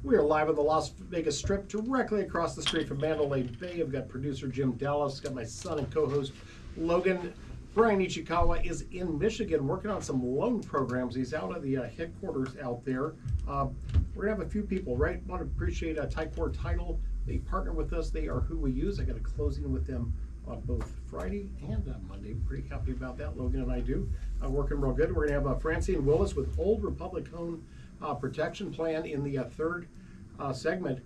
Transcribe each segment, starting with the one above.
We are live on the Las Vegas Strip, directly across the street from Mandalay Bay. I've got producer Jim Dallas, got my son and co-host Logan. Brian Ichikawa is in Michigan working on some loan programs. He's out at the headquarters out there. We're gonna have a few people, right? Want to appreciate Tycor Title. They partner with us. They are who we use. I got a closing with them on both Friday and Monday. Pretty happy about that. Logan and I do. Working real good. We're gonna have Francine Willis with Old Republic Home Protection Plan in the third segment.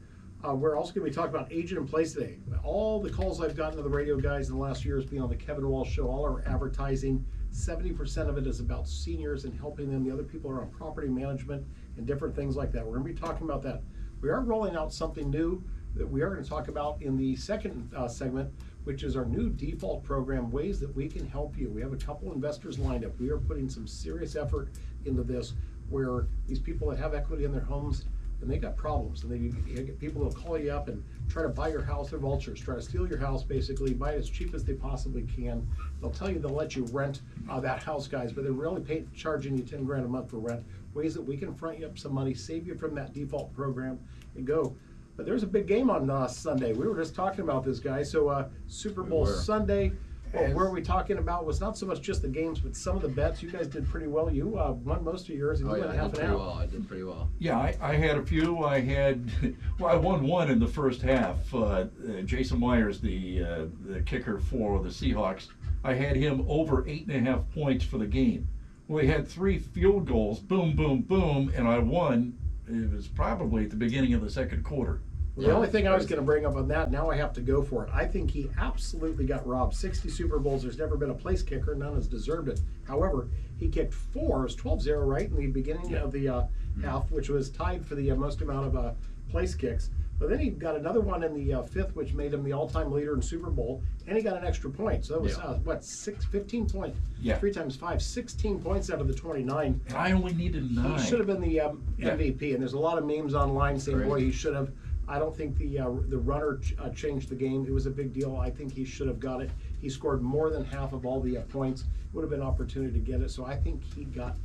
We're also going to be talking about agent in place today. All the calls I've gotten to the radio guys in the last year has been on the Kevin Walsh Show. All our advertising, 70% of it is about seniors and helping them. The other people are on property management and different things like that. We're going to be talking about that. We are rolling out something new that we are going to talk about in the second segment, which is our new default program, ways that we can help you. We have a couple investors lined up. We are putting some serious effort into this, where these people that have equity in their homes and they got problems, and you get people who'll call you up and try to buy your house. They're vultures, try to steal your house, basically buy it as cheap as they possibly can. They'll tell you they'll let you rent that house, guys, but they're really charging you 10 grand a month for rent. Ways that we can front you up some money, save you from that default program, and go. But there's a big game on Sunday. We were just talking about this, guys. So Super Bowl Sunday. Well, where we talking about was not so much just the games, but some of the bets. You guys did pretty well. You won most of yours, and you went half and half. I did pretty well. Yeah, I had a few. I won one in the first half. Jason Myers, the kicker for the Seahawks, I had him over 8.5 points for the game. Well, he had 3 field goals, boom, boom, boom, and I won. It was probably at the beginning of the second quarter. The only thing I was going to bring up on that, now I have to go for it. I think he absolutely got robbed. 60 Super Bowls, there's never been a place kicker. None has deserved it. However, he kicked 4. It was 12-0, right, in the beginning of the half, which was tied for the most amount of place kicks. But then he got another one in the 5th, which made him the all-time leader in Super Bowl, and he got an extra point. So that was, 15 points? Yeah. 3 times 5, 16 points out of the 29. And I only needed 9. He should have been the MVP, and there's a lot of memes online saying, boy, he should have. I don't think the runner changed the game. It was a big deal. I think he should have got it. He scored more than half of all the points. Would have been an opportunity to get it. So I think he got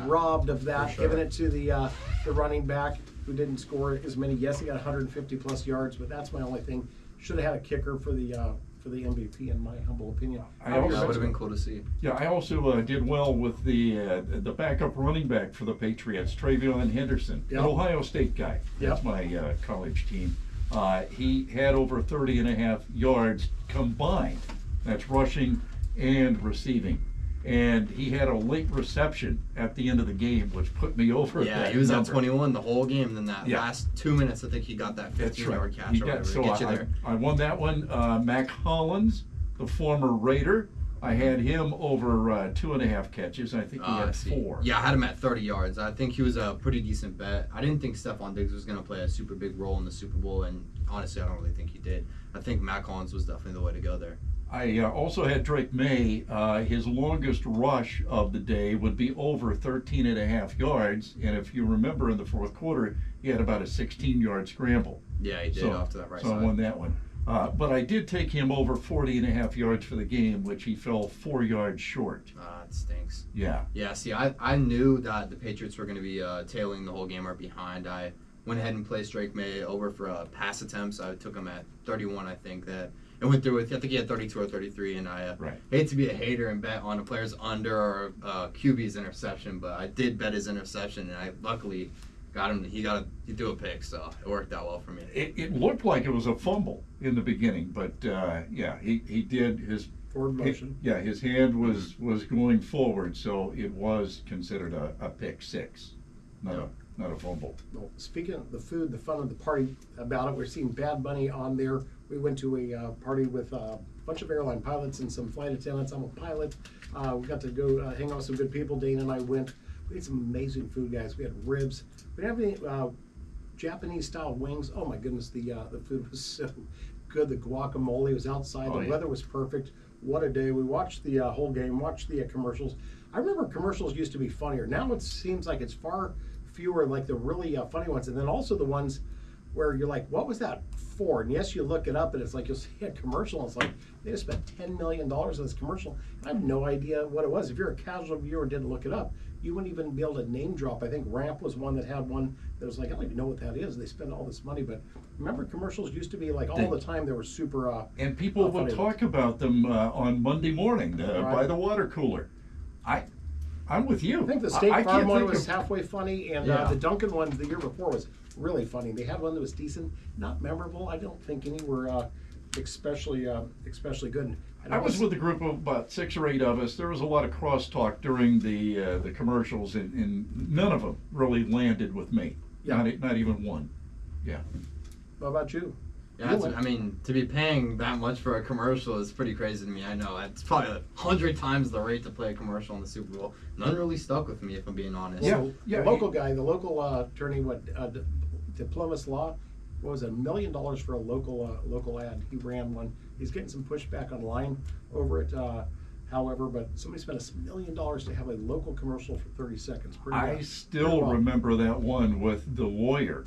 robbed of that, giving it to the running back who didn't score as many. Yes, he got 150 plus yards, but that's my only thing. Should have had a kicker for the MVP, in my humble opinion. That would have been cool to see. Yeah, I also did well with the backup running back for the Patriots, Travion Henderson, an Ohio State guy. That's my college team. He had over 30.5 yards combined. That's rushing and receiving. And he had a late reception at the end of the game, which put me over. Yeah, he was at 21 the whole game. Then that last 2 minutes, I think he got that 15-yard catch or whatever to get you there. I won that one. Mac Hollins, the former Raider, I had him over 2.5 catches. I think he had 4. Yeah, I had him at 30 yards. I think he was a pretty decent bet. I didn't think Stephon Diggs was going to play a super big role in the Super Bowl, and honestly, I don't really think he did. I think Mac Hollins was definitely the way to go there. I also had Drake May. His longest rush of the day would be over 13.5 yards, and if you remember in the fourth quarter, he had about a 16-yard scramble. Yeah, he did off to that right side. So I won that one. But I did take him over 40.5 yards for the game, which he fell 4 yards short. It stinks. Yeah. Yeah, see, I knew that the Patriots were going to be tailing the whole game or behind. I went ahead and placed Drake May over for pass attempts. I took him at 31, I think, and went through with, I think he had 32 or 33, and I hate to be a hater and bet on a player's under or QB's interception, but I did bet his interception, and I luckily got him. He threw a pick, so it worked out well for me. It looked like it was a fumble in the beginning, but he did his forward motion. His hand was going forward, so it was considered a pick 6, not a fumble. Well, speaking of the food, the fun of the party about it, we're seeing Bad Bunny on there. We went to a party with a bunch of airline pilots and some flight attendants. I'm a pilot. We got to go hang out with some good people. Dana and I went. We had some amazing food, guys. We had ribs. We didn't have any Japanese-style wings. Oh, my goodness, the food was so good. The guacamole was outside. The weather was perfect. What a day. We watched the whole game, watched the commercials. I remember commercials used to be funnier. Now it seems like it's far fewer, like the really funny ones. And then also the ones where you're like, what was that for? And yes, you look it up and it's like you'll see a commercial and it's like they just spent $10 million on this commercial. And I have no idea what it was. If you're a casual viewer and didn't look it up, you wouldn't even be able to name drop. I think Ramp was one that had one that was like, I don't even know what that is. They spend all this money, but remember commercials used to be like all the time. They were super. And people will talk about them on Monday morning by the water cooler. I'm with you. I think the State I Farm can't one think was of- halfway funny, and Yeah. the Duncan one the year before was really funny. They had one that was decent, not memorable. I don't think any were especially good. And I was with a group of about 6 or 8 of us. There was a lot of crosstalk during the commercials, and none of them really landed with me. Yeah. Not even one. Yeah. How about you? Yeah, I mean, to be paying that much for a commercial is pretty crazy to me. I know it's probably 100 times the rate to play a commercial in the Super Bowl. None really stuck with me, if I'm being honest. Yeah. So the local guy, the local attorney, Diplomas Law, what was it, $1 million for a local ad. He ran one. He's getting some pushback online over it. However, but somebody spent $1 million to have a local commercial for 30 seconds. I still remember that one with the lawyer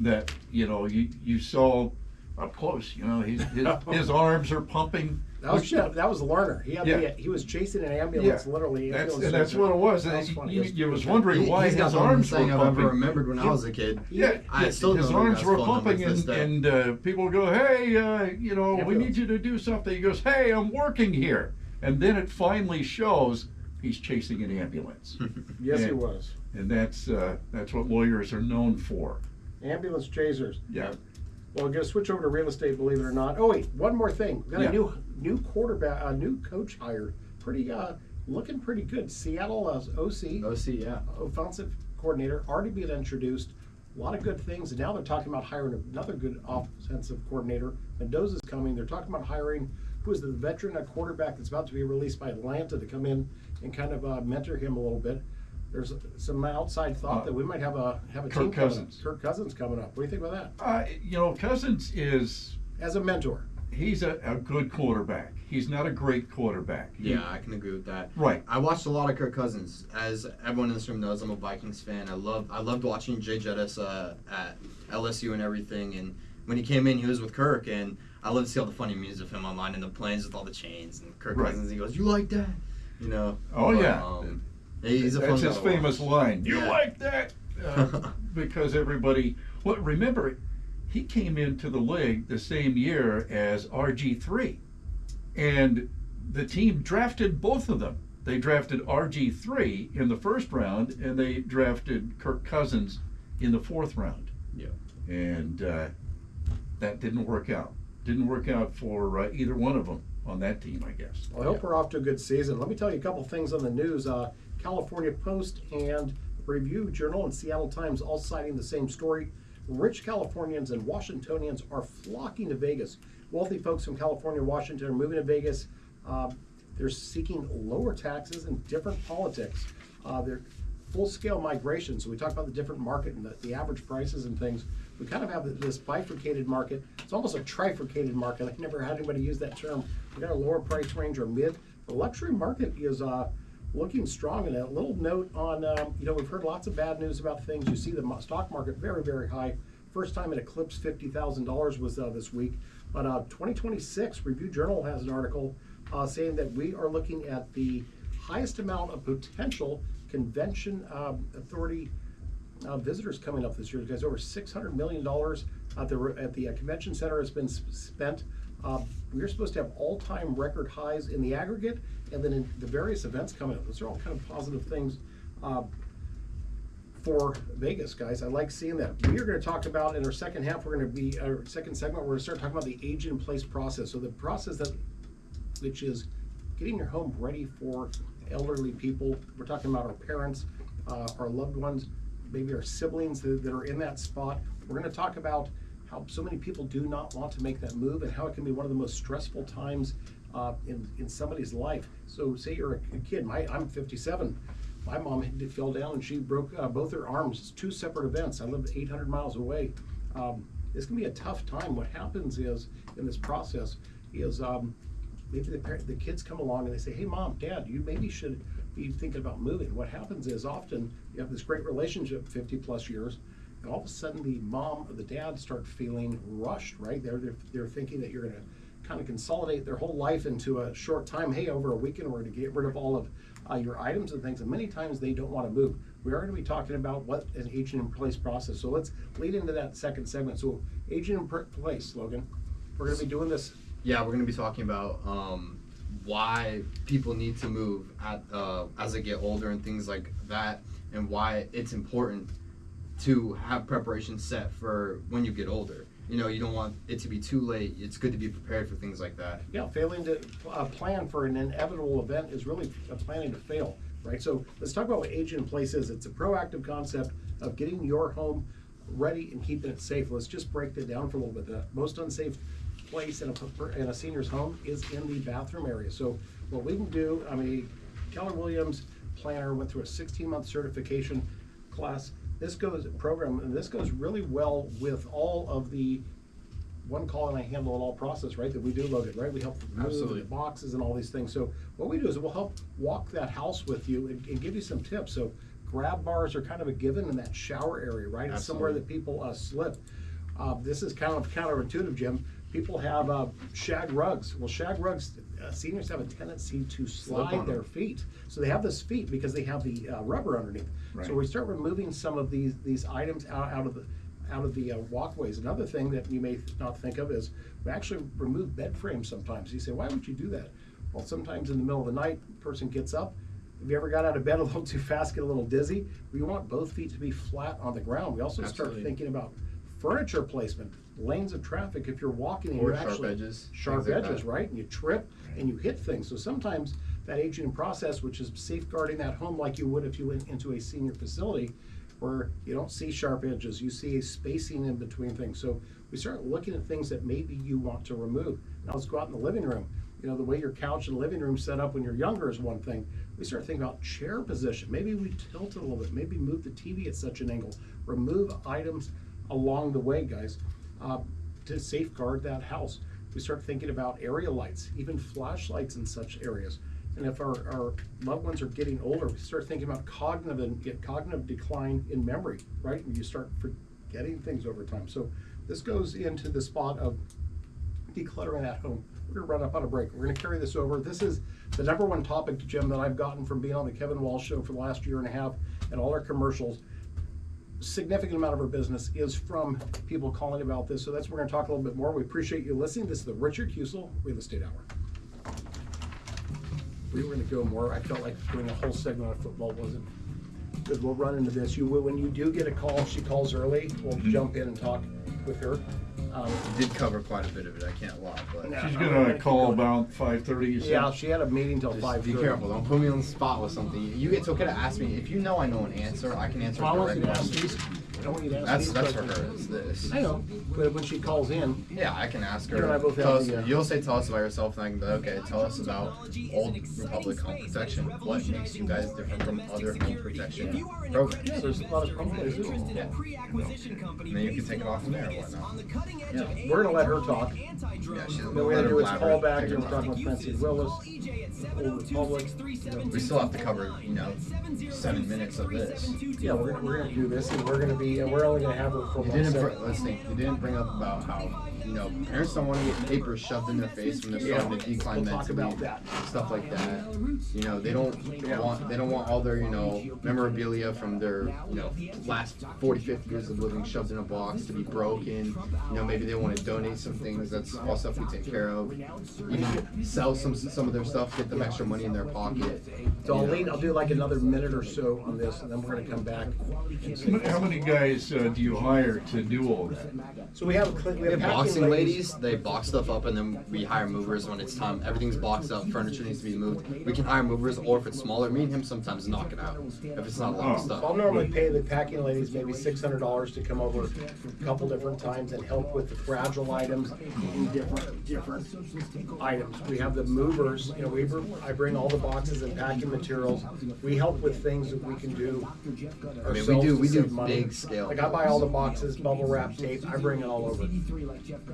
that, you saw up close, his arms are pumping. That was Lerner. He was chasing an ambulance, literally. That's what it was. That was funny. You was wondering why He's got his the arms were thing I've pumping. ever remembered when I was a kid. Yeah, I still his know arms that's were phone number pumping, to this day. and people go, "Hey, we need you to do something." He goes, "Hey, I'm working here," and then it finally shows he's chasing an ambulance. Yes, he was. And that's what lawyers are known for. Ambulance chasers. Yeah. Well, we're going to switch over to real estate, believe it or not. Oh wait, one more thing. We've got a new quarterback, a new coach hired. Looking pretty good. Seattle OC. OC, yeah. Offensive coordinator, already being introduced. A lot of good things, and now they're talking about hiring another good offensive coordinator. Mendoza's coming. They're talking about hiring who is the veteran quarterback that's about to be released by Atlanta to come in and kind of mentor him a little bit. There's some outside thought that we might have a team Cousins. Kirk Cousins coming up. What do you think about that? Cousins is as a mentor? He's a good quarterback. He's not a great quarterback. Yeah, I can agree with that. Right. I watched a lot of Kirk Cousins. As everyone in this room knows, I'm a Vikings fan. I loved watching Jay Jettis at LSU and everything. And when he came in, he was with Kirk, and I love to see all the funny memes of him online in the planes with all the chains. And Kirk Cousins, he goes, "You like that?" Oh yeah. He's a fun That's guy his to famous watch. line. You like that? Because everybody. Well, remember, he came into the league the same year as RG3, and the team drafted both of them. They drafted RG3 in the first round, and they drafted Kirk Cousins in the 4th round. Yeah. And that didn't work out. Didn't work out for either one of them on that team, I guess. Well, I hope we're off to a good season. Let me tell you a couple things on the news. California Post and Review Journal and Seattle Times all citing the same story. Rich Californians and Washingtonians are flocking to Vegas. Wealthy folks from California and Washington are moving to Vegas. They're seeking lower taxes and different politics. They're full-scale migration. So we talk about the different market and the average prices and things. We kind of have this bifurcated market. It's almost a trifurcated market. I've never had anybody use that term. We got a lower price range or mid. The luxury market is looking strong. And a little note on, we've heard lots of bad news about things. You see the stock market very, very high. First time it eclipsed $50,000 was this week. But 2026, Review Journal has an article saying that we are looking at the highest amount of potential convention authority visitors coming up this year. Guys, over $600 million at the convention center has been spent. We're supposed to have all-time record highs in the aggregate, and then in the various events coming up. Those are all kind of positive things for Vegas, guys. I like seeing that. We are going to talk about in our second half. We're going to be our second segment. We're going to start talking about the age-in-place process. So the process which is getting your home ready for elderly people. We're talking about our parents, our loved ones, maybe our siblings that are in that spot. We're going to talk about how so many people do not want to make that move and how it can be one of the most stressful times in somebody's life. So say you're a kid. I'm 57. My mom fell down and she broke both her arms. It's 2 separate events. I live 800 miles away. It's going to be a tough time. What happens is, in this process, is maybe the kids come along and they say, "Hey, Mom, Dad, you maybe should be thinking about moving." What happens is often you have this great relationship, 50 plus years, and all of a sudden the mom or the dad start feeling rushed, right? They're thinking that you're going to kind of consolidate their whole life into a short time. Hey, over a weekend we're going to get rid of all of your items and things, and many times they don't want to move. We are going to be talking about what an agent in place process. So let's lead into that second segment. So agent in place, Logan. We're going to be doing this. Yeah, we're going to be talking about why people need to move as they get older and things like that, and why it's important to have preparation set for when you get older. You know, you don't want it to be too late. It's good to be prepared for things like that. Yeah, failing to plan for an inevitable event is really planning to fail, right? So let's talk about what agent in place is. It's a proactive concept of getting your home ready and keeping it safe. Let's just break that down for a little bit. The most unsafe place in a senior's home is in the bathroom area. So what we can do, I mean, Keller Williams planner went through a 16-month certification class. This goes really well with all of the one call and I handle it all process, right? That we do, Logan, right? We help move the boxes and all these things. So what we do is we'll help walk that house with you and give you some tips. So grab bars are kind of a given in that shower area, right? It's somewhere that people slip. This is kind of counterintuitive, Jim. People have shag rugs. Well, shag rugs, seniors have a tendency to slide their feet. So they have this feet because they have the rubber underneath. Right. So we start removing some of these items out of the walkways. Another thing that you may not think of is we actually remove bed frames sometimes. You say, why would you do that? Well, sometimes in the middle of the night, the person gets up. Have you ever got out of bed a little too fast, get a little dizzy? We want both feet to be flat on the ground. We also start thinking about furniture placement, lanes of traffic. If you're walking and you're actually sharp edges, right? And you trip and you hit things. So sometimes that aging process, which is safeguarding that home like you would if you went into a senior facility where you don't see sharp edges, you see a spacing in between things. So we start looking at things that maybe you want to remove. Now let's go out in the living room. You know, the way your couch and living room set up when you're younger is one thing. We start thinking about chair position. Maybe we tilt it a little bit. Maybe move the TV at such an angle. Remove items along the way, guys, to safeguard that house. We start thinking about area lights, even flashlights in such areas. And if our loved ones are getting older, we start thinking about cognitive decline in memory, right? And you start forgetting things over time. So this goes into the spot of decluttering at home. We're gonna run up on a break. We're gonna carry this over. This is the #1 topic, Jim, that I've gotten from being on the Kevin Walsh Show for the last year and a half and all our commercials. Significant amount of our business is from people calling about this. So that's what we're gonna talk a little bit more. We appreciate you listening. This is the Richard Husel Real Estate Hour. We were gonna go more. I felt like doing a whole segment on football wasn't good. We'll run into this. You will, when you do get a call, she calls early, we'll jump in and talk with her. Did cover quite a bit of it, I can't lie. But she's gonna call about 5:30. Yeah, she had a meeting till 5:30. Be careful, don't put me on the spot with something. It's okay to ask me. If you know I know an answer, I can answer directly. That's for her. It's this. I know, but when she calls in, yeah, I can ask her. You and I both have you'll say, tell us about yourself, and I can be like, okay, tell us about Old Republic Home Protection. What makes you guys different from other home protection programs? Yeah, there's a lot of companies. Yeah. And then you can take it off from there or whatnot. Yeah, we're gonna let her talk. Yeah, she's Then we're gonna do its call back, and we're talking about Francine Willis, Old Republic. We still have to cover, 7 minutes of this. Yeah, we're gonna do this, and we're only gonna have her for Let's think. You didn't bring up about how parents don't want to get papers shoved in their face when they're starting to decline mentally, stuff like that. They don't want all their memorabilia from their last 45th years of living shoved in a box to be broken. Maybe they want to donate some things. That's all stuff we take care of. Even sell some of their stuff, get them extra money in their pocket. So I'll do like another minute or so on this, and then we're gonna come back. How many guys do you hire to do all that? So we have boxing ladies. They box stuff up, and then we hire movers when it's time. Everything's boxed up. Furniture needs to be moved. We can hire movers, or if it's smaller, me and him sometimes knock it out. If it's not a lot of stuff. I'll normally pay the packing ladies maybe $600 to come over a couple different times and help with the fragile items and different items. We have the movers. I bring all the boxes and packing materials. We help with things that we can do. I mean, we do big scale scale. Like I buy all the boxes, bubble wrap, tape. I bring it all over.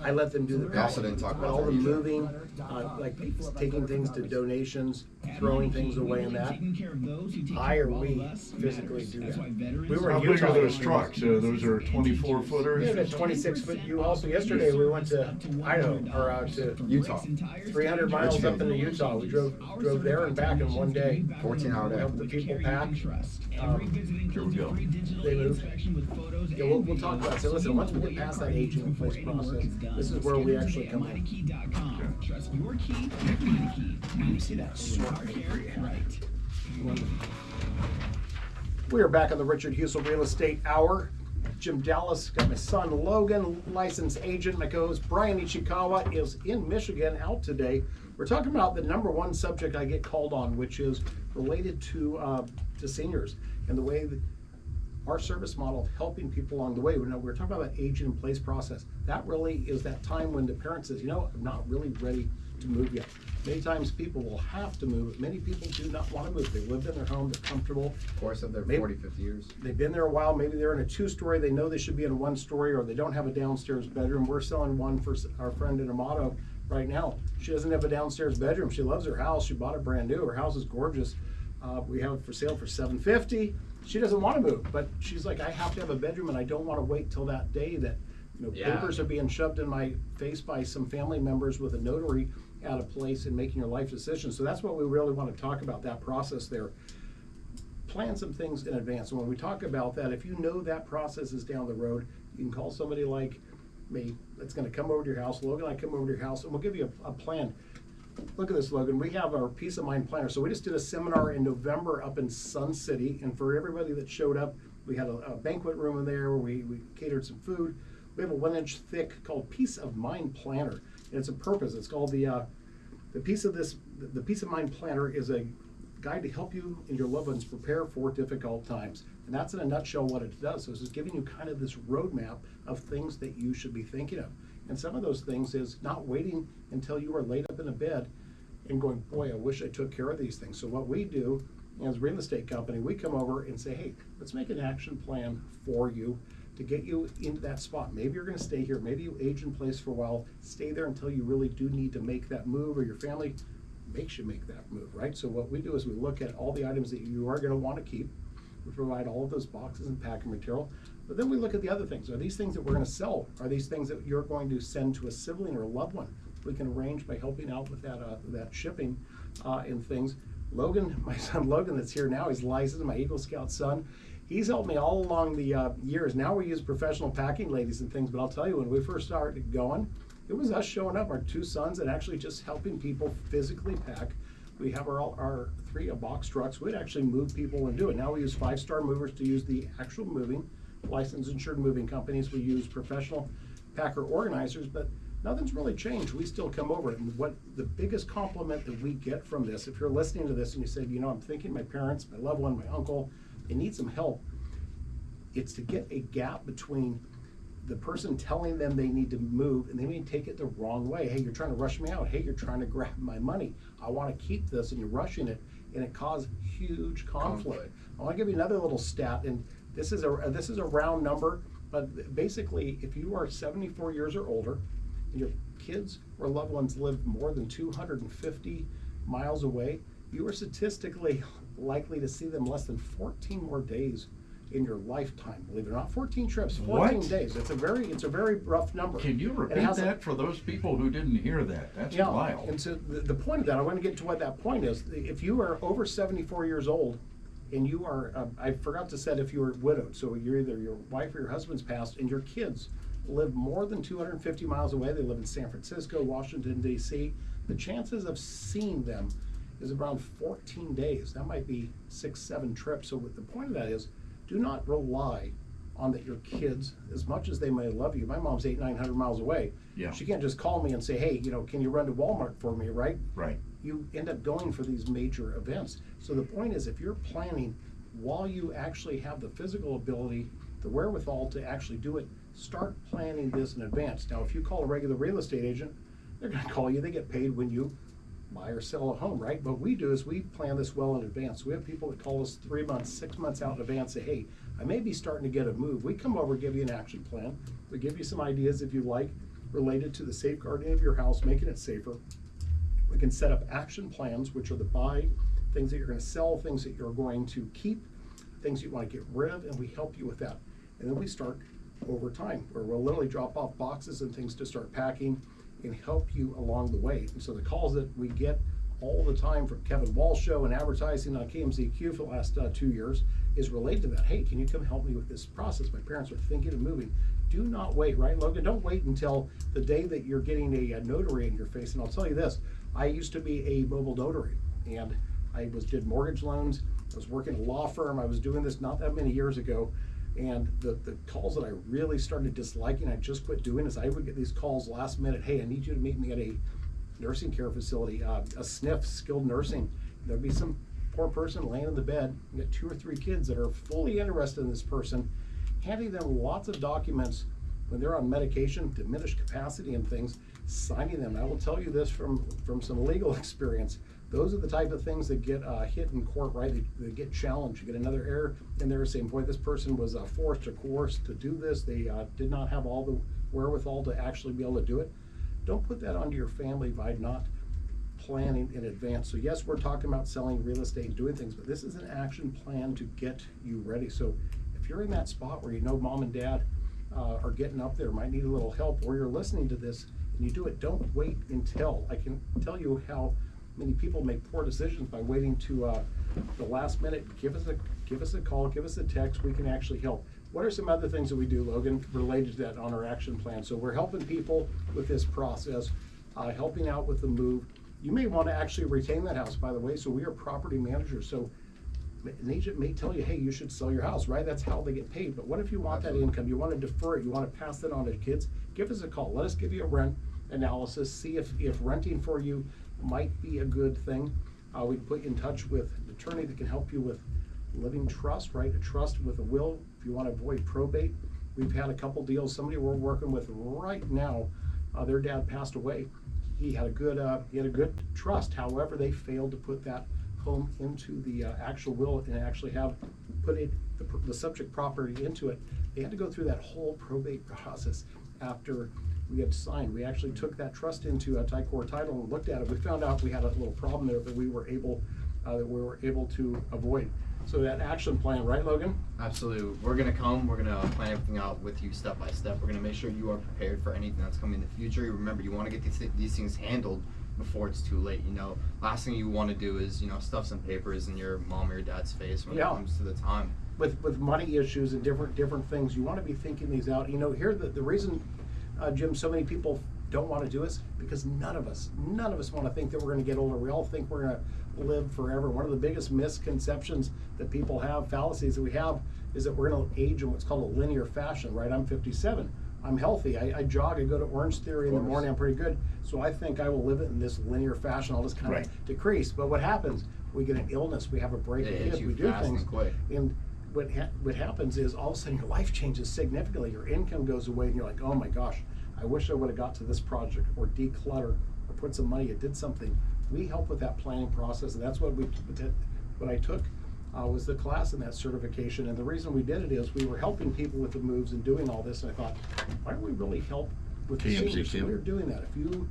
I let them do the We also didn't talk about all the that either. moving, like taking things to donations, throwing things away in that. I or we physically do that. We were How in big Utah. are those trucks? Those are 24 footers? Yeah, that 26-foot U-Haul. So yesterday we went to Idaho, or to Utah. 300 miles up into Utah. We drove there and back in one day. 14-hour day. Helped the people pack. Here we go. They moved. Yeah, we'll talk about it. So listen, once we get past that aging in place process, this is where we actually come in. Trust your key, find a key. You see that sort Right. We are back on the Richard Husel Real Estate Hour. Jim Dallas, got my son Logan, licensed agent. My co-host Brian Ichikawa is in Michigan, out today. We're talking about the number one subject I get called on, which is related to seniors and the way that our service model of helping people along the way. We're talking about that aging in place process. That really is that time when the parent says, I'm not really ready to move yet. Many times people will have to move, but many people do not want to move. They lived in their home, they're comfortable. Of course, of their Maybe- 40, 50 years. They've been there a while, maybe they're in a 2-story, they know they should be in a 1-story, or they don't have a downstairs bedroom. We're selling one for our friend in Amato right now. She doesn't have a downstairs bedroom. She loves her house. She bought it brand new. Her house is gorgeous. We have it for sale for $750. She doesn't want to move, but she's like, I have to have a bedroom, and I don't want to wait till that day that Yeah. papers are being shoved in my face by some family members with a notary at a place and making your life decisions. So that's what we really want to talk about, that process there. Plan some things in advance. And when we talk about that, if you know that process is down the road, you can call somebody like me that's going to come over to your house. Logan and I come over to your house, and we'll give you a plan. Look at this, Logan. We have our Peace of Mind Planner. So we just did a seminar in November up in Sun City, and for everybody that showed up, we had a banquet room in there where we catered some food. We have a 1-inch thick called Peace of Mind Planner. And it's a purpose. It's called the Peace of Mind Planner is a guide to help you and your loved ones prepare for difficult times. And that's in a nutshell what it does. So it's just giving you kind of this roadmap of things that you should be thinking of. And some of those things is not waiting until you are laid up in a bed and going, boy, I wish I took care of these things. So what we do as a real estate company, we come over and say, hey, let's make an action plan for you to get you into that spot. Maybe you're going to stay here. Maybe you age in place for a while. Stay there until you really do need to make that move, or your family makes you make that move, right? So what we do is we look at all the items that you are going to want to keep. We provide all of those boxes and packing material. But then we look at the other things. Are these things that we're going to sell? Are these things that you're going to send to a sibling or a loved one? We can arrange by helping out with that shipping and things. Logan, my son Logan that's here now, he's licensed, my Eagle Scout son. He's helped me all along the years. Now we use professional packing ladies and things, but I'll tell you, when we first started going, it was us showing up, our 2 sons, and actually just helping people physically pack. We have our 3 box trucks. We'd actually move people and do it. Now we use 5-star movers to use the actual moving, licensed insured moving companies. We use professional packer organizers, but nothing's really changed. We still come over. And what the biggest compliment that we get from this, if you're listening to this and you say, I'm thinking my parents, my loved one, my uncle, they need some help, it's to get a gap between the person telling them they need to move, and they may take it the wrong way. Hey, you're trying to rush me out. Hey, you're trying to grab my money. I want to keep this, and you're rushing it, and it caused huge conflict. I want to give you another little stat, and this is a round number, but basically, if you are 74 years or older, and your kids or loved ones live more than 250 miles away, you are statistically likely to see them less than 14 more days in your lifetime. Believe it or not, 14 trips, 14 days. It's a very rough number. Can you repeat that for those people who didn't hear that? That's wild. And so the point of that, I want to get to what that point is. If you are over 74 years old, and you are, I forgot to say if you were widowed, so you're either your wife or your husband's passed, and your kids live more than 250 miles away, they live in San Francisco, Washington, D.C., the chances of seeing them is around 14 days. That might be 6-7 trips. So what the point of that is, do not rely on that your kids, as much as they may love you. My mom's 800-900 miles away. Yeah. She can't just call me and say, hey, can you run to Walmart for me, right? Right. You end up going for these major events. So the point is, if you're planning while you actually have the physical ability, the wherewithal to actually do it, start planning this in advance. Now, if you call a regular real estate agent, they're going to call you. They get paid when you buy or sell a home, right? But what we do is we plan this well in advance. We have people that call us 3 months, 6 months out in advance, say, hey, I may be starting to get a move. We come over, give you an action plan. We give you some ideas, if you like, related to the safeguarding of your house, making it safer. We can set up action plans, which are the buy, things that you're going to sell, things that you're going to keep, things you want to get rid of, and we help you with that. And then we start over time, where we'll literally drop off boxes and things to start packing and help you along the way. And so the calls that we get all the time from Kevin Walsh show and advertising on KMZQ for the last 2 years is related to that. Hey, can you come help me with this process? My parents are thinking of moving. Do not wait, right, Logan? Don't wait until the day that you're getting a notary in your face. And I'll tell you this, I used to be a mobile notary, and I did mortgage loans. I was working at a law firm. I was doing this not that many years ago. And the calls that I really started disliking, I just quit doing, is I would get these calls last minute. Hey, I need you to meet me at a nursing care facility, a SNF, skilled nursing. There'd be some poor person laying in the bed. You got 2 or 3 kids that are fully interested in this person, handing them lots of documents when they're on medication, diminished capacity and things, signing them. I will tell you this from some legal experience. Those are the type of things that get hit in court, right? They get challenged. You get another error in there saying, boy, this person was forced or coerced to do this. They did not have all the wherewithal to actually be able to do it. Don't put that onto your family by not planning in advance. So yes, we're talking about selling real estate and doing things, but this is an action plan to get you ready. So if you're in that spot where you know mom and dad are getting up there, might need a little help, or you're listening to this and you do it, don't wait until. I can tell you how many people make poor decisions by waiting to the last minute. Give us a call, give us a text. We can actually help. What are some other things that we do, Logan, related to that on our action plan? So we're helping people with this process, helping out with the move. You may want to actually retain that house, by the way. So we are property managers. So an agent may tell you, hey, you should sell your house, right? That's how they get paid. But what if you want that income? You want to defer it. You want to pass that on to kids? Give us a call. Let us give you a rent analysis. See if renting for you might be a good thing. We can put you in touch with an attorney that can help you with living trust, right? A trust with a will. If you want to avoid probate, we've had a couple deals. Somebody we're working with right now, their dad passed away. He had a good trust. However, they failed to put that home into the actual will and actually have put the subject property into it. They had to go through that whole probate process after we had signed. We actually took that trust into a Tycor title and looked at it. We found out we had a little problem there that we were able to avoid. So that action plan, right, Logan? Absolutely. We're going to plan everything out with you step by step. We're going to make sure you are prepared for anything that's coming in the future. Remember, you want to get these things handled before it's too late. Last thing you want to do is, stuff some papers in your mom or your dad's face when it comes to the time. With money issues and different things, you want to be thinking these out. Here the reason, Jim, so many people don't want to do this, because none of us want to think that we're going to get older. We all think we're going to live forever. One of the biggest misconceptions that people have, fallacies that we have, is that we're going to age in what's called a linear fashion, right? I'm 57. I'm healthy. I jog. I go to Orange Theory in the morning. I'm pretty good. So I think I will live it in this linear fashion. I'll just kind of decrease. But what happens? We get an illness. We have a break. We do things. And what happens is all of a sudden your life changes significantly. Your income goes away, and you're like, oh my gosh, I wish I would have got to this project, or declutter, or put some money, or did something. We help with that planning process, and that's what I took was the class and that certification. And the reason we did it is we were helping people with the moves and doing all this, and I thought, why don't we really help with the seniors? So we're doing that. If you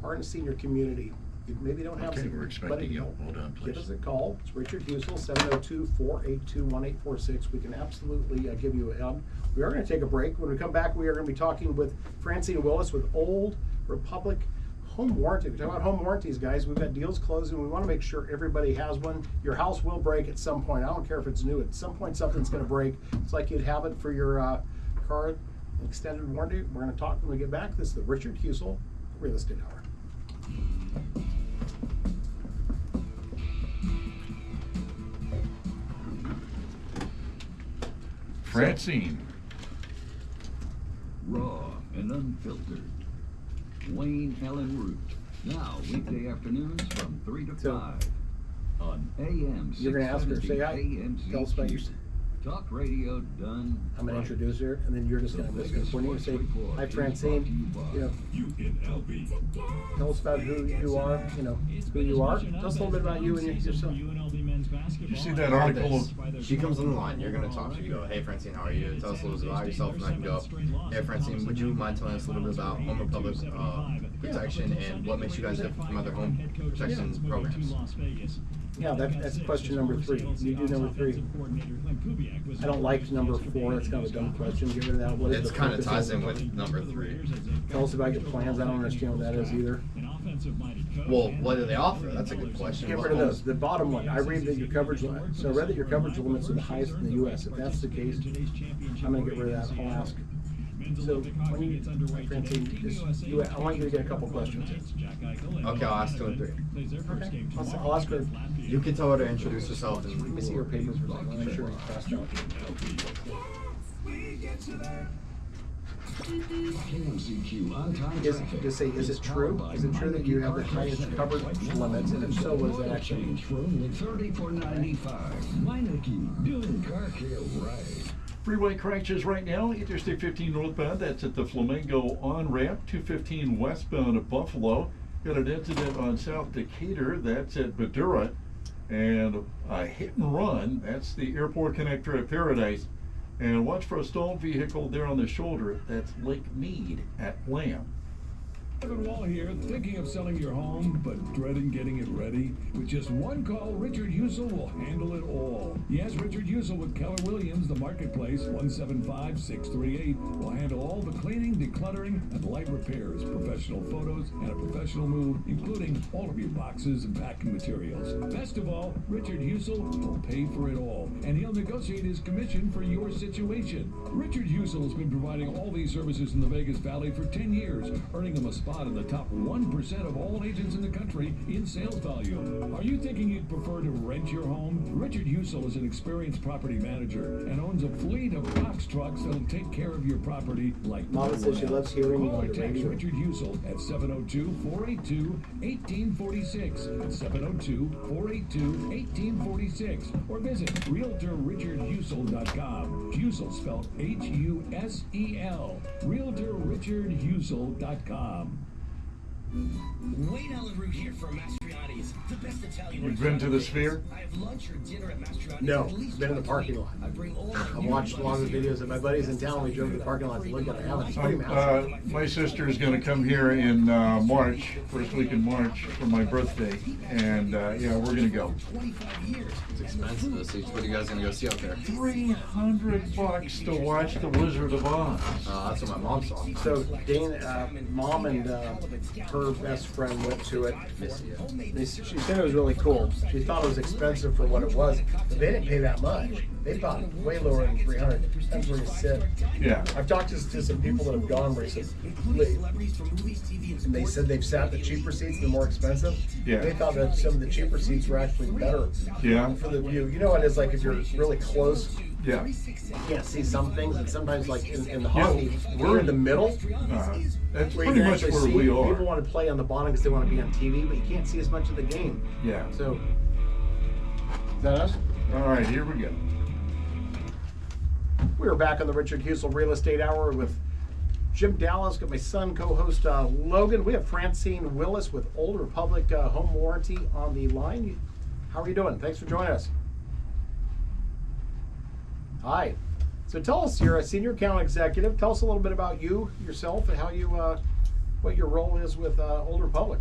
are in a senior community, you maybe don't have we're expecting you. Hold on, please. Give us a call. It's Richard Husel, 702-482-1846. We can absolutely give you a help. We are going to take a break. When we come back, we are going to be talking with Francine Willis with Old Republic Home Warranty. We're talking about home warranties, guys. We've got deals closing. We want to make sure everybody has one. Your house will break at some point. I don't care if it's new. At some point, something's going to break. It's like you'd have it for your car extended warranty. We're going to talk when we get back. This is the Richard Husel Real Estate Hour. Francine. Raw and unfiltered. Wayne Allen Root. Now, weekday afternoons from 3 to 5 on AM 670. You're going to ask her, say hi. Tell us about yourself. Talk radio done. I'm going to introduce her, and then you're just going to listen. When you say, hi, Francine, tell us about who you are, who you are. Tell us a little bit about you and yourself. UNLV Men's Did you see that article? She comes on the line, you're going to talk to her. You go, hey Francine, how are you? Tell us a little bit about yourself, and I can go, hey Francine, would you mind telling us a little bit about Home Republic protection and what makes you guys different from other home protection programs? Yeah, that's question number 3. You do number 3. I don't like number 4. That's kind of a dumb question. Get rid of that. What is It kind of ties in with number 3. Tell us about your plans. I don't understand what that is either. Well, what do they offer? That's a good question. Get rid of those. The bottom one. I read that your coverage limit. So I read that your coverage limits are the highest in the U.S. If that's the case, I'm going to get rid of that. I'll ask. So when you, Francine, I want you to get a couple questions in. Okay, I'll ask 2 and 3. Okay. I'll ask her. You can tell her to introduce herself. And Let me see your papers for a second. Make sure it's crossed out. KMCQ on time Is, traffic. just say, is it true? Is it true that you have the highest coverage limits? And if so, what does that actually mean? $34.95. Meineke, doing car care right. Freeway crashes right now. Interstate 15 northbound, that's at the Flamingo on-ramp. 215 westbound at Buffalo. Got an incident on South Decatur, that's at Badura. And a hit and run, that's the airport connector at Paradise. And watch for a stalled vehicle there on the shoulder, that's Lake Mead at Lamb. Evan Wall here, thinking of selling your home, but dreading getting it ready? With just one call, Richard Husel will handle it all. Yes, Richard Husel with Keller Williams, the marketplace, 175-638, will handle all the cleaning, decluttering, and light repairs, professional photos, and a professional move, including all of your boxes and packing materials. Best of all, Richard Husel will pay for it all, and he'll negotiate his commission for your situation. Richard Husel has been providing all these services in the Vegas Valley for 10 years, earning him a spot in the top 1% of all agents in the country in sales value. Are you thinking you'd prefer to rent your home? Richard Husel is an experienced property manager and owns a fleet of box trucks that'll take care of your property like Mama says she loves hearing you Call on or the text radio. Richard Husel at 702-482-1846. That's 702-482-1846. Or visit RealtorRichardHusel.com. Husel spelled H-U-S-E-L. RealtorRichardHusel.com. Wayne Allen Root here from Mastriani's, the best Italian. You've been to the Sphere? I have lunch or dinner at Mastriani's. No, at least been in the once a parking week. lot. I bring all my I've watched a lot of the videos of my buddies in town. We drove to the parking lot to look at it. I haven't. It's pretty massive. My sister is going to come here in March, first week in March, for my birthday, and yeah, we're going to go. 25 years. It's expensive this week. What are you guys going to go see out there? $300 to watch The Wizard of Oz. That's what my mom saw. So Dane, Mom and her best friend went to it. She said it was really cool. She thought it was expensive for what it was, but they didn't pay that much. They thought way lower than $300. Depends where you sit. Yeah. I've talked to some people that have gone recently, and they said they've sat in the cheaper seats, the more expensive. Yeah. They thought that some of the cheaper seats were actually better. Yeah. For the view. You know what it's like if you're really close. Yeah. You can't see some things, and sometimes like in the Yeah, hockey, we're we're in the middle. That's Where you pretty can much actually where see, we are. people want to play on the bottom because they want to be on TV, but you can't see as much of the game. Yeah. So, is that us? All right, here we go. We're back on the Richard Husel Real Estate Hour with Jim Dallas, got my son, co-host Logan. We have Francine Willis with Old Republic Home Warranty on the line. How are you doing? Thanks for joining us. Hi. So tell us, you're a senior account executive. Tell us a little bit about you, yourself, and how you, what your role is with Old Republic.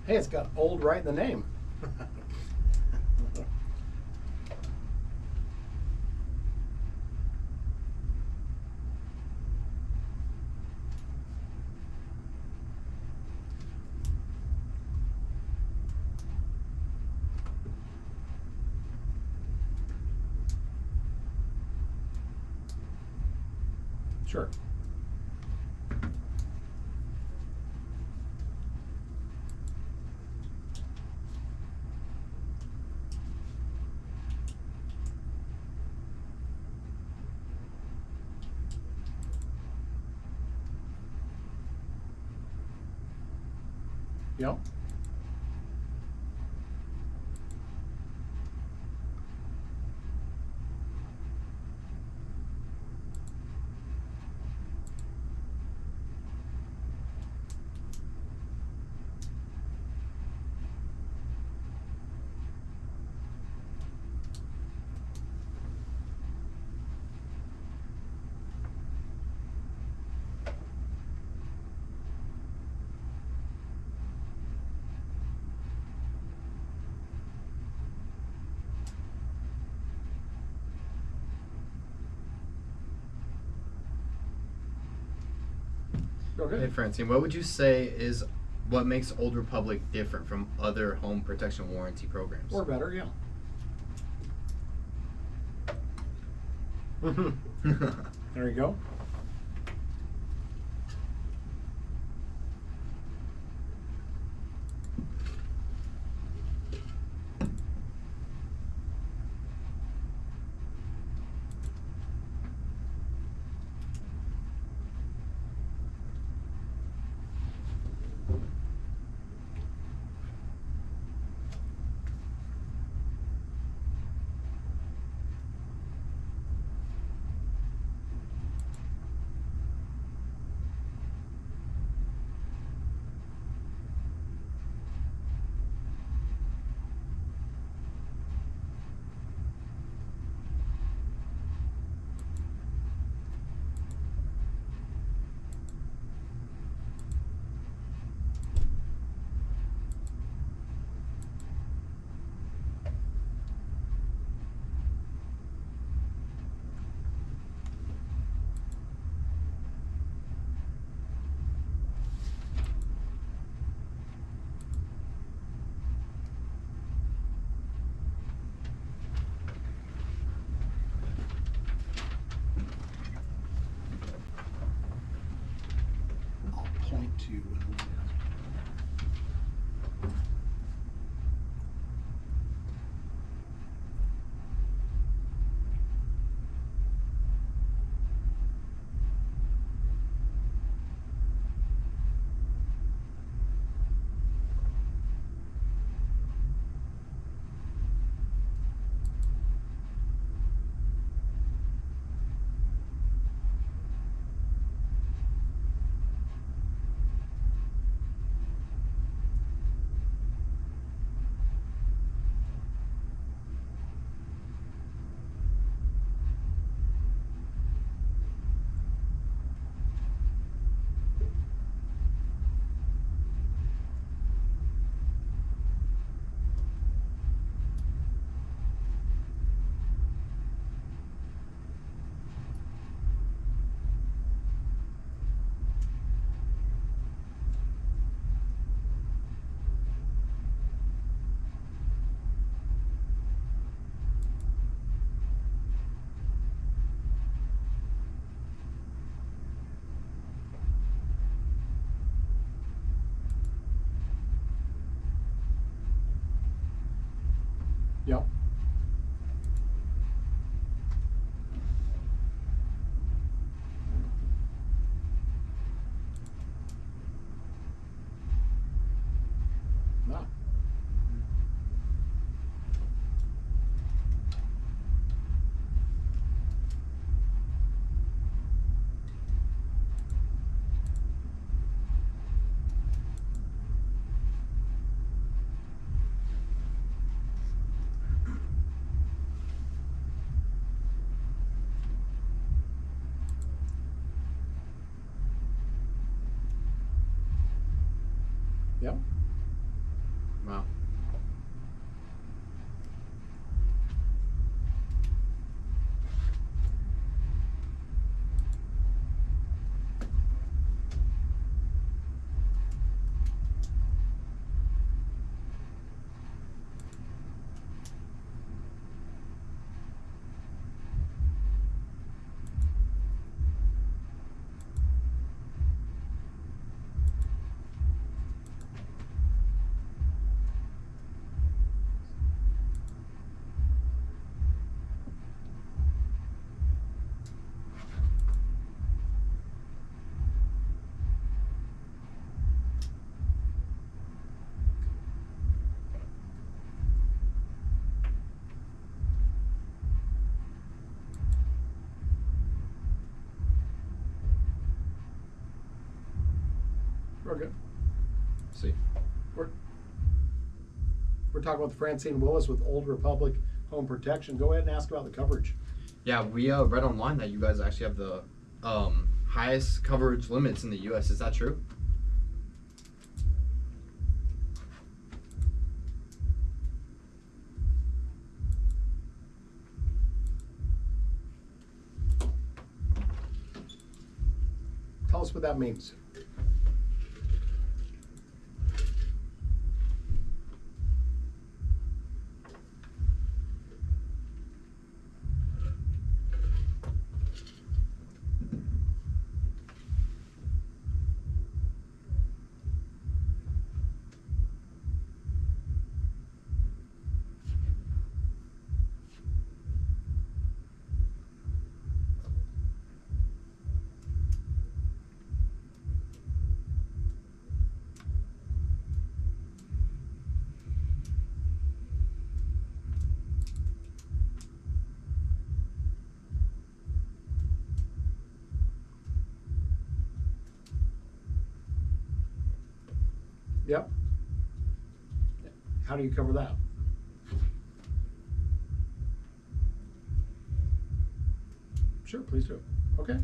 Hey, it's got old right in the name. Sure. Yep. Okay. Hey Francine, what would you say is what makes Old Republic different from other home protection warranty programs? Or better, yeah. There you go. I'll point to. Yep. Ah. good. See. We're talking with Francine Willis with Old Republic Home Protection. Go ahead and ask about the coverage. Yeah, we read online that you guys actually have the highest coverage limits in the U.S. Is that true? Tell us what that means. Yep. How do you cover that? Sure, please do. Okay.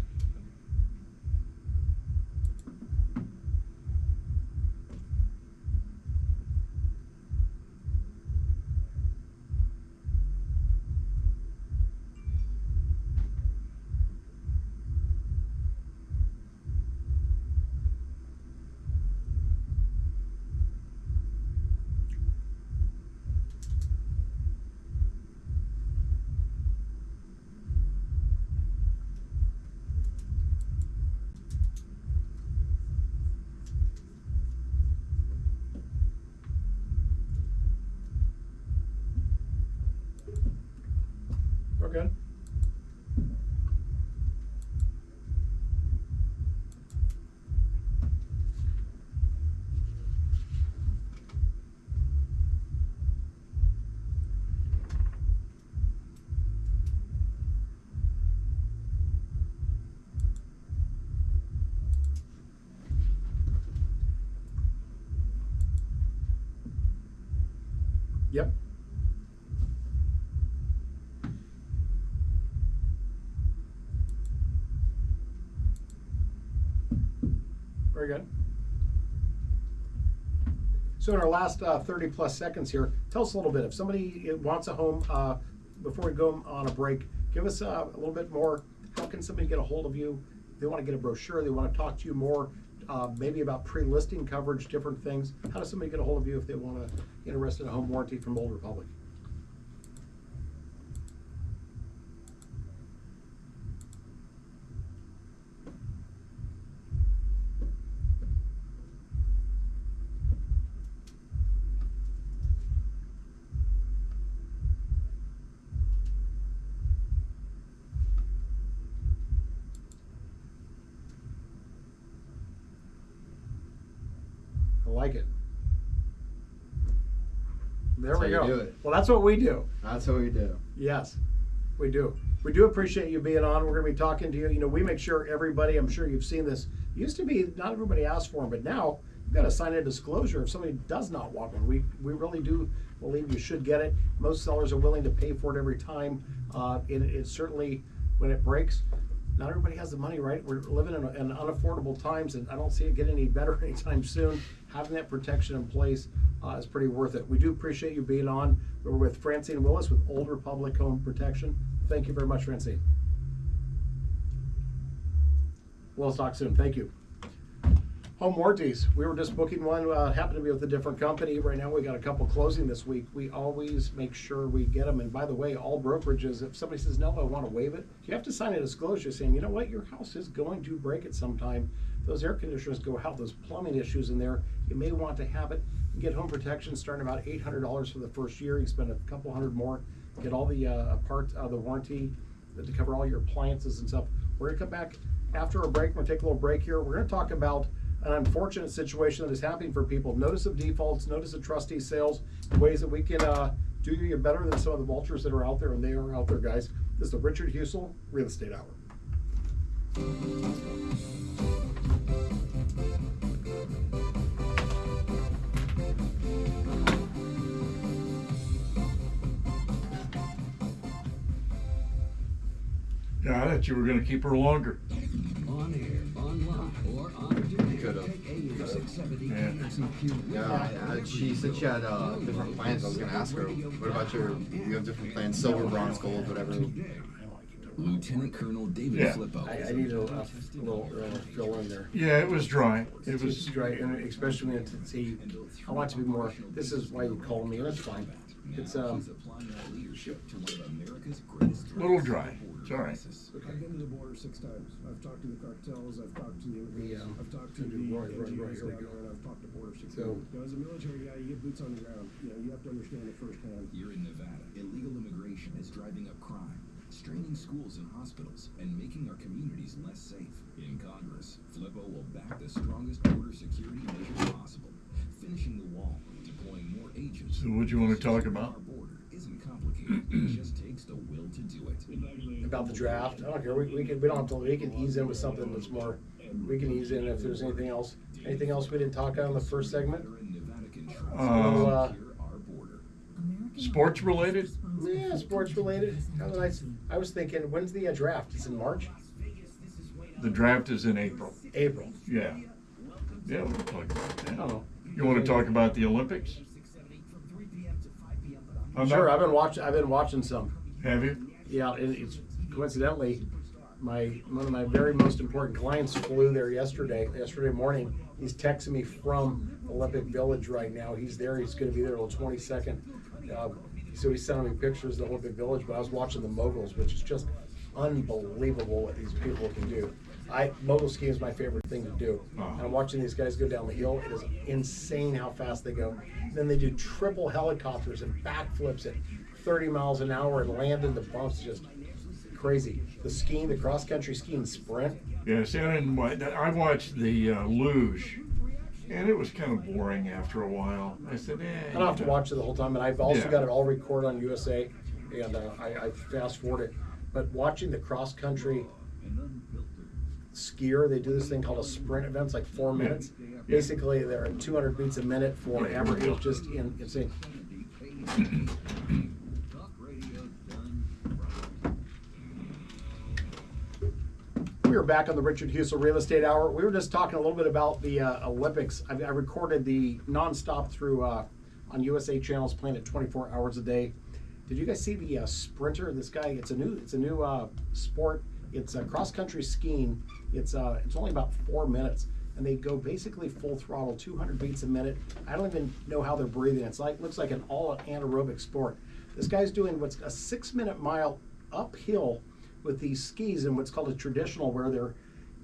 We're good. Yep. Very good. So in our last 30 plus seconds here, tell us a little bit. If somebody wants a home, before we go on a break, give us a little bit more. How can somebody get a hold of you? If they want to get a brochure, they want to talk to you more, maybe about pre-listing coverage, different things. How does somebody get a hold of you if they want to get interested in a home warranty from Old Republic? I like it. There we That's how go. you do it. Well, that's what we do. That's what we do. Yes, we do. We do appreciate you being on. We're going to be talking to you. You know, we make sure everybody, I'm sure you've seen this. It used to be not everybody asked for them, but now you've got to sign a disclosure if somebody does not want one. We really do believe you should get it. Most sellers are willing to pay for it every time. It certainly, when it breaks, not everybody has the money, right? We're living in unaffordable times, and I don't see it getting any better anytime soon. Having that protection in place is pretty worth it. We do appreciate you being on. We're with Francine Willis with Old Republic Home Protection. Thank you very much, Francine. We'll talk soon. Thank you. Home warranties. We were just booking one. Happened to be with a different company. Right now we got a couple closing this week. We always make sure we get them. And by the way, all brokerages, if somebody says, no, I want to waive it, you have to sign a disclosure saying, you know what, your house is going to break at some time. Those air conditioners go out, those plumbing issues in there, you may want to have it. You get home protection starting about $800 for the first year. You spend a couple hundred more, get all the parts of the warranty to cover all your appliances and stuff. We're going to come back after a break. We're going to take a little break here. We're going to talk about an unfortunate situation that is happening for people. Notice of defaults, notice of trustee sales, ways that we can do you better than some of the vultures that are out there, and they are out there, guys. This is the Richard Husel Real Estate Hour. Yeah, I thought you were going to keep her longer. On air, online, or on demand. Could've. Yeah. She said she had different plans. I was going to ask her, what about you have different plans, silver, bronze, gold, whatever. Lieutenant Colonel David Yeah. Flippo. I need a little fill in there. Yeah, it was dry. It was. It's dry, and especially when it's, see, I want it to be more, this is why you call me, and it's fine. It's, Applying that leadership to one of America's greatest A little dry. It's all right. I've been to the border 6 times. I've talked to the cartels. I've talked to the immigrants. The, I've talked to the right, NGOs here we down go. there, and I've talked to border security. So- As a military guy, you get boots on the ground. You have to understand it firsthand. You're in Nevada. Illegal immigration is driving up crime, straining schools and hospitals, and making our communities less safe. In Congress, Flippo will back the strongest border security measures possible, finishing the wall, deploying more agents. So what do you want to talk about? Our border isn't complicated. It just takes the will to do it. about the draft, I don't care, we don't have to, we can ease in with something that's more, we can ease in if there's anything else. Anything else we didn't talk on in the first segment? Nevada can trust Uh, secure our border. Sports related? Yeah, sports related. Kind of nice. I was thinking, when's the draft? It's in March? The draft is in April. April. Yeah. Yeah, we'll talk about that. I don't know. You want to talk about the Olympics? I'm Sure, not- I've been watching some. Have you? Yeah, and it's coincidentally, one of my very most important clients flew there yesterday morning. He's texting me from Olympic Village right now. He's there. He's going to be there till 22nd. So he's sending me pictures of the Olympic Village. But I was watching the moguls, which is just unbelievable what these people can do. Mogul skiing is my favorite thing to do. And I'm watching these guys go down the hill. It is insane how fast they go. And then they do triple helicopters and backflips at 30 miles an hour and land in the bumps. Just crazy. The skiing, the cross-country skiing sprint. Yes, and I watched the luge, and it was kind of boring after a while. I said, I don't have to watch it the whole time, and I've also Yeah. got it all recorded on USA, and I fast forward it. But watching the cross-country skier, they do this thing called a sprint event. It's like 4 minutes. Basically, they're at 200 beats a minute for average. It's just insane. We are back on the Richard Husel Real Estate Hour. We were just talking a little bit about the Olympics. I recorded the nonstop through on USA channels, playing it 24 hours a day. Did you guys see the sprinter? This guy, it's a new sport. It's cross country skiing. It's only about 4 minutes, and they go basically full throttle, 200 beats a minute. I don't even know how they're breathing. Looks like an all anaerobic sport. This guy's doing what's a 6-minute mile uphill with these skis in what's called a traditional, where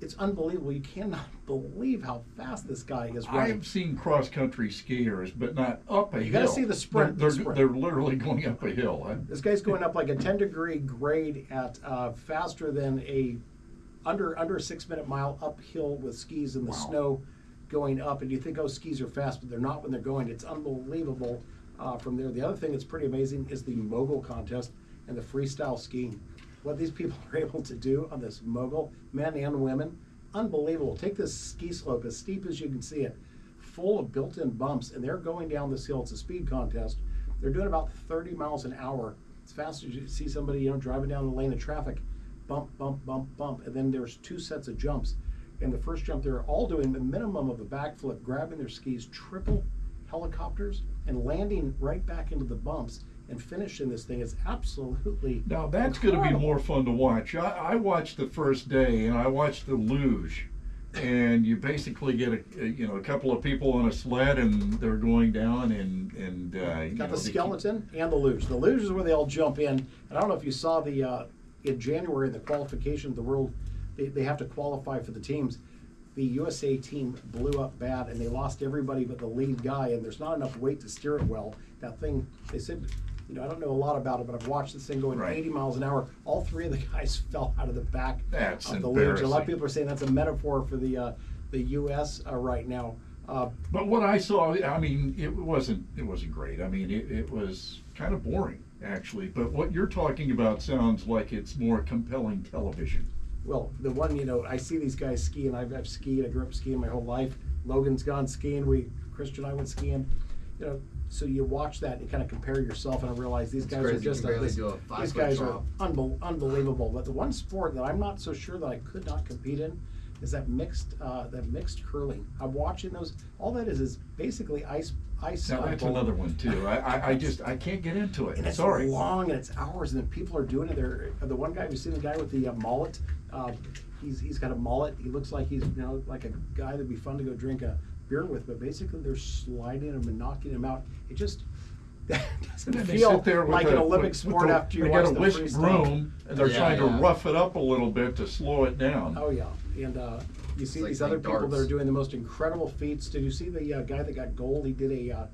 it's unbelievable. You cannot believe how fast this guy is running. I've seen cross-country skiers, but not up a hill. You got to see the sprint. They're the sprint. literally going up a hill. Huh? This guy's going up like a 10-degree grade at faster than under a 6-minute mile uphill with skis in the snow going up. And you think, oh, skis are fast, but they're not when they're going. It's unbelievable from there. The other thing that's pretty amazing is the mogul contest and the freestyle skiing. What these people are able to do on this mogul, men and women, unbelievable. Take this ski slope, as steep as you can see it, full of built-in bumps, and they're going down this hill. It's a speed contest. They're doing about 30 miles an hour. As fast as you see somebody, driving down the lane of traffic, bump, bump, bump, bump, and then there's 2 sets of jumps. And the first jump, they're all doing the minimum of a backflip, grabbing their skis, triple helicopters, and landing right back into the bumps and finishing this thing. Is absolutely Now that's going to be incredible. more fun to watch. I watched the first day, and I watched the luge, and you basically get a couple of people on a sled, and they're going down, and Got the skeleton and the luge. The luge is where they all jump in. And I don't know if you saw in January in the qualification of the world, they have to qualify for the teams. The USA team blew up bad, and they lost everybody but the lead guy, and there's not enough weight to steer it well. That thing, they said, I don't know a lot about it, but I've watched this thing going 80 miles an hour. All 3 of the guys fell out of the back That's of the luge. A lot of embarrassing. people are saying that's a metaphor for the U.S. Right now. But what I saw, I mean, it wasn't great. I mean, it was kind of boring, actually. But what you're talking about sounds like it's more compelling television. Well, the one, I see these guys skiing. I've skied. I grew up skiing my whole life. Logan's gone skiing. Christian and I went skiing. so you watch that and kind of compare yourself, and I realize these guys are crazy. just You can barely do a these 5 foot guys are drop. unbelievable. But the one sport that I'm not so sure that I could not compete in is that mixed curling. I'm watching those. All that is basically ice. Now, that's bowling. another one too. I can't get into it. And it's Sorry. long and it's hours, and then people are doing it. The one guy, we've seen the guy with the mullet. He's got a mullet. He looks like he's like a guy that'd be fun to go drink a beer with. But basically, they're sliding him and knocking him out. It just doesn't And they feel sit there with like the- an Olympic with sport the- after you they watch got a the whisk freestyle. broom and they're Yeah, trying to yeah. rough it up a little bit to slow it down. Oh yeah, and you see It's like these other playing people that darts. are doing the most incredible feats. Did you see the guy that got gold? He did a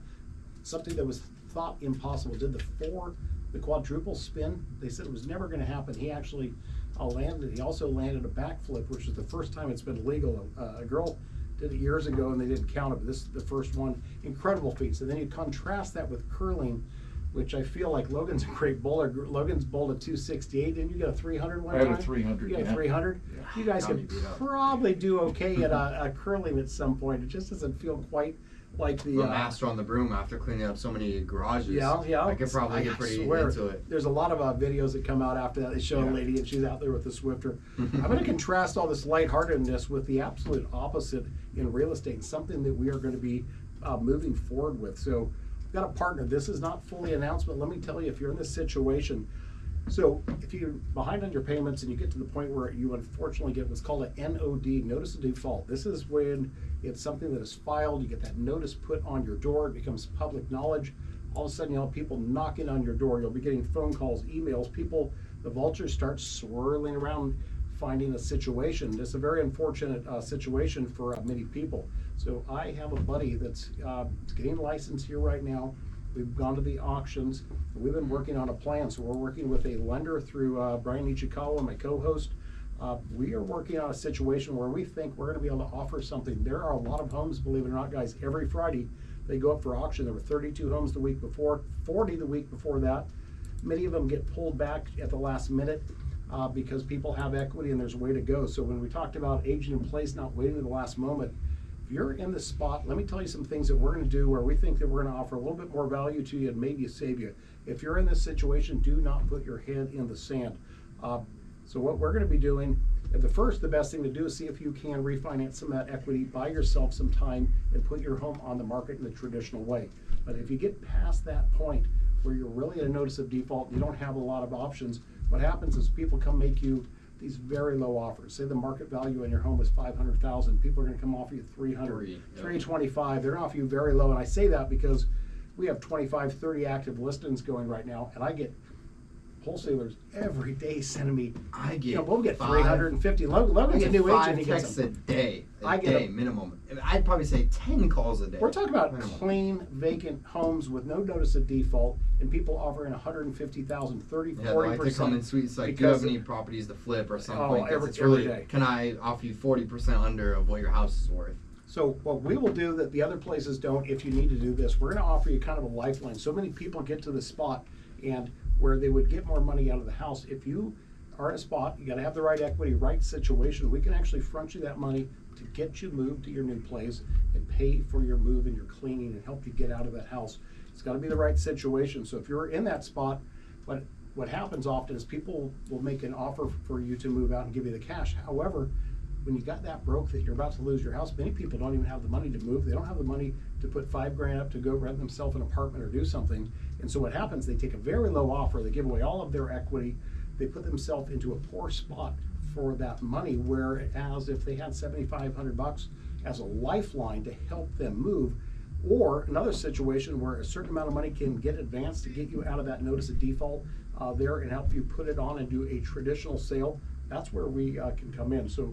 something that was thought impossible. Did the quadruple spin? They said it was never going to happen. He actually landed. He also landed a backflip, which is the first time it's been legal. A girl did it years ago and they didn't count it, but this is the first one. Incredible feats. And then you contrast that with curling, which I feel like Logan's a great bowler. Logan's bowled a 268. Didn't you get a 300 one I had time? a 300, You got a yeah. 300? Yeah. You guys Gotta could be beat up. probably do okay at a curling at some point. It just doesn't feel quite like the The master on the broom after cleaning up so many garages. yeah. I could probably get pretty swear, into it. There's a lot of videos that come out after that. They show a Yeah. lady and she's out there with the Swifter. I'm going to contrast all this lightheartedness with the absolute opposite in real estate, something that we are going to be moving forward with. So I've got a partner. This is not fully announced, but let me tell you, if you're in this situation, so if you're behind on your payments and you get to the point where you unfortunately get what's called an NOD, notice of default. This is when it's something that is filed, you get that notice put on your door, it becomes public knowledge. All of a sudden you'll have people knocking on your door, you'll be getting phone calls, emails, the vultures start swirling around finding a situation. It's a very unfortunate situation for many people. So I have a buddy that's getting licensed here right now. We've gone to the auctions. We've been working on a plan. So we're working with a lender through Brian Ichikawa, my co-host. We are working on a situation where we think we're going to be able to offer something. There are a lot of homes, believe it or not, guys. Every Friday they go up for auction. There were 32 homes the week before, 40 the week before that. Many of them get pulled back at the last minute because people have equity and there's a way to go. So when we talked about aging in place, not waiting to the last moment, if you're in this spot, let me tell you some things that we're going to do where we think that we're going to offer a little bit more value to you and maybe save you. If you're in this situation, do not put your head in the sand. So what we're going to be doing, the best thing to do is see if you can refinance some of that equity, buy yourself some time, and put your home on the market in the traditional way. But if you get past that point where you're really at a notice of default, you don't have a lot of options, what happens is people come make you these very low offers. Say the market value in your home is $500,000. People are going to come offer you $300,000, $325,000. They're going to offer you very low, and I say that because we have 25, 30 active listings going right now, and I get wholesalers every day sending me. I get we'll get 5 350. Logan's a new agent. 5 He gets texts them. a day. I get them. Minimum. I'd probably say 10 calls a day. We're talking about minimum. clean, vacant homes with no notice of default, and people offering $150,000, 30, Yeah, 40%. like they come in sweet. It's like, do you have any properties to flip or something? Oh, Like every it's really, day. can I offer you 40% under of what your house is worth? So what we will do that the other places don't, if you need to do this, we're going to offer you kind of a lifeline. So many people get to this spot and where they would get more money out of the house. If you are in a spot, you got to have the right equity, right situation. We can actually front you that money to get you moved to your new place and pay for your move and your cleaning and help you get out of that house. It's got to be the right situation. So if you're in that spot, what happens often is people will make an offer for you to move out and give you the cash. However, when you got that broke that you're about to lose your house, many people don't even have the money to move. They don't have the money to put $5,000 up to go rent themselves an apartment or do something. And so what happens, they take a very low offer, they give away all of their equity, they put themselves into a poor spot for that money, whereas if they had $7,500 as a lifeline to help them move, or another situation where a certain amount of money can get advanced to get you out of that notice of default there and help you put it on and do a traditional sale, that's where we can come in. So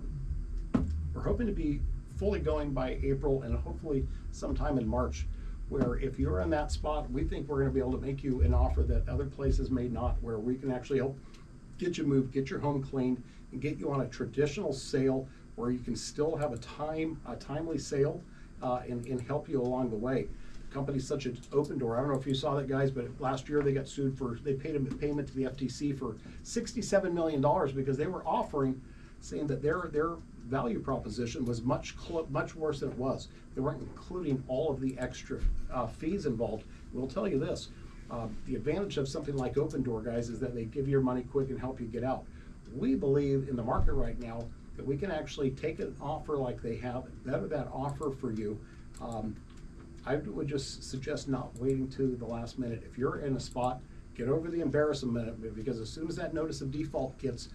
we're hoping to be fully going by April and hopefully sometime in March, where if you're in that spot, we think we're going to be able to make you an offer that other places may not, where we can actually help get you moved, get your home cleaned, and get you on a traditional sale where you can still have a timely sale and help you along the way. Companies such as Open Door, I don't know if you saw that, guys, but last year they got sued they paid a payment to the FTC for $67 million because they were offering, saying that their value proposition was much worse than it was. They weren't including all of the extra fees involved. We'll tell you this. The advantage of something like Open Door, guys, is that they give you your money quick and help you get out. We believe in the market right now that we can actually take an offer like they have, better that offer for you. I would just suggest not waiting to the last minute. If you're in a spot, get over the embarrassment, because as soon as that notice of default gets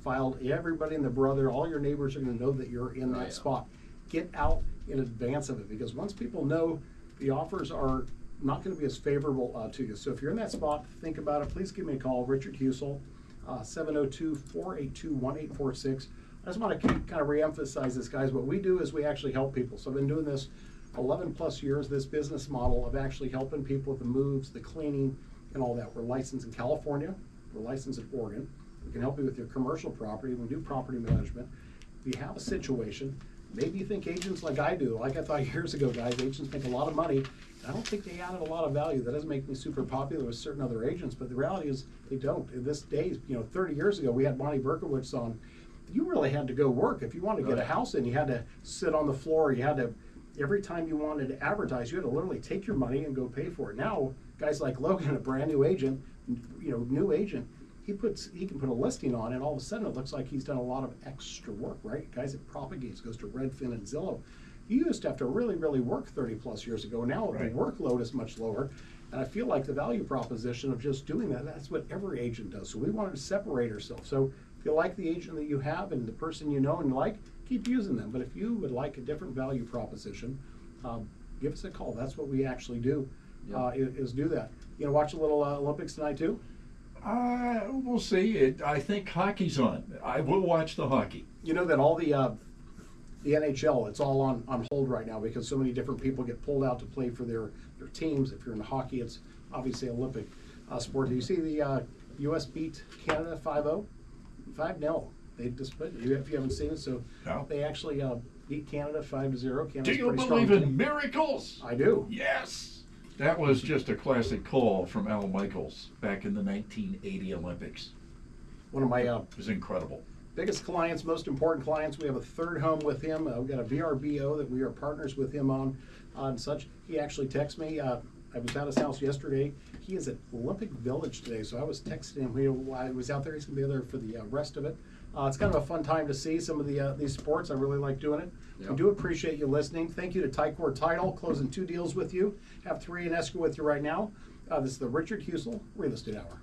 filed, everybody and their brother, all your neighbors are going to know that you're in that spot. Get out in advance of it, because once people know, the offers are not going to be as favorable to you. So if you're in that spot, think about it. Please give me a call, Richard Husel, 702-482-1846. I just want to kind of reemphasize this, guys. What we do is we actually help people. So I've been doing this 11 plus years, this business model of actually helping people with the moves, the cleaning, and all that. We're licensed in California. We're licensed in Oregon. We can help you with your commercial property. We do property management. If you have a situation, maybe you think agents like I do, like I thought years ago, guys, agents make a lot of money. I don't think they added a lot of value. That doesn't make me super popular with certain other agents, but the reality is they don't. In this day, 30 years ago, we had Monty Berkowitz on. You really had to go work. If you wanted to get a house in, you had to sit on the floor. You had to, every time you wanted to advertise, you had to literally take your money and go pay for it. Now, guys like Logan, a brand new agent, new agent, he can put a listing on, and all of a sudden it looks like he's done a lot of extra work, right? Guys, it propagates, goes to Redfin and Zillow. You used to have to really, really work 30 plus years ago. Now the workload is much lower. And I feel like the value proposition of just doing that, that's what every agent does. So we wanted to separate ourselves. So if you like the agent that you have and the person you know and like, keep using them. But if you would like a different value proposition, give us a call. That's what we actually do, is do that. You know, watch a little Olympics tonight too? We'll see. I think hockey's on. I will watch the hockey. You know that all the NHL, it's all on hold right now because so many different people get pulled out to play for their teams. If you're in hockey, it's obviously Olympic sport. Do you see the U.S. beat Canada 5-0? 5-0. They just put, if you haven't seen it, so no. They actually beat Canada 5-0. Do you believe in miracles? I do. Yes. That was just a classic call from Al Michaels back in the 1980 Olympics. One of my it was incredible. Biggest clients, most important clients. We have a third home with him. We've got a VRBO that we are partners with him on such. He actually texted me. I was at his house yesterday. He is at Olympic Village today, so I was texting him while I was out there. He's going to be there for the rest of it. It's kind of a fun time to see some of these sports. I really like doing it. Yep. We do appreciate you listening. Thank you to Tycor Title, closing 2 deals with you. Have 3 in escrow with you right now. This is the Richard Husel Real Estate Hour.